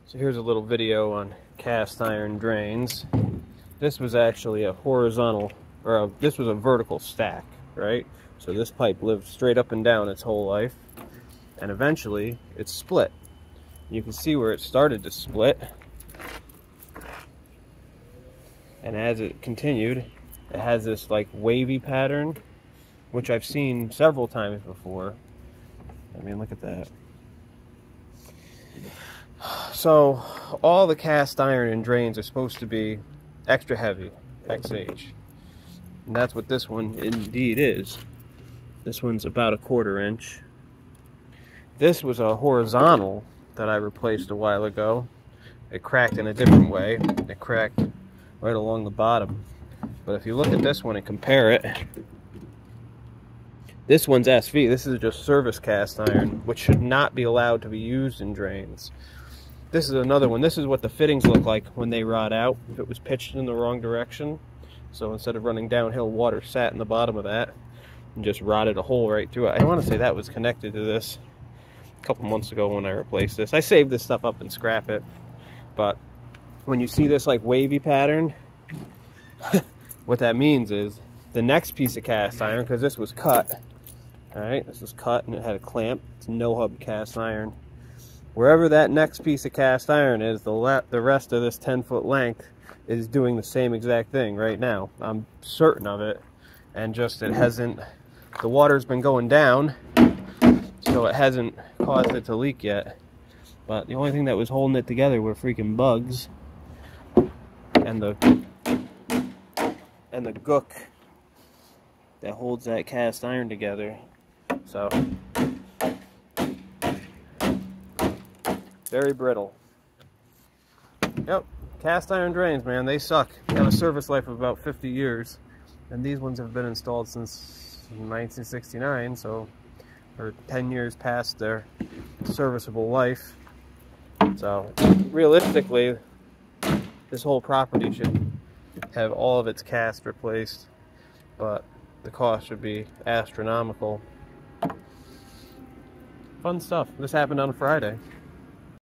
So here's a little video on cast iron drains. This was actually a horizontal, this was a vertical stack, right? So this pipe lived straight up and down its whole life, and eventually it split. You can see where it started to split, and as it continued, it has this like wavy pattern, which I've seen several times before. I mean, look at that. So all the cast iron in drains are supposed to be extra heavy, XH. And that's what this one indeed is. This one's about 1/4 inch. This was a horizontal that I replaced a while ago. It cracked in a different way. It cracked right along the bottom. But if you look at this one and compare it, this one's SV. This is just service cast iron, which should not be allowed to be used in drains. This is another one. This is what the fittings look like when they rot out, if it was pitched in the wrong direction. So instead of running downhill, water sat in the bottom of that and just rotted a hole right through it. I want to say that was connected to this a couple months ago when I replaced this. I saved this stuff up and scrap it. But when you see this like wavy pattern, what that means is the next piece of cast iron, because this was cut, all right, this was cut and it had a clamp. It's no hub cast iron. Wherever that next piece of cast iron is, the rest of this 10-foot length is doing the same exact thing right now. I'm certain of it. And just it hasn't, the water's been going down, so it hasn't caused it to leak yet. But the only thing that was holding it together were freaking bugs and the gook that holds that cast iron together. So very brittle. Yep, cast iron drains, man, they suck. They have a service life of about 50 years. And these ones have been installed since 1969, so or 10 years past their serviceable life. So realistically, this whole property should have all of its cast replaced, but the cost should be astronomical. Fun stuff. This happened on Friday.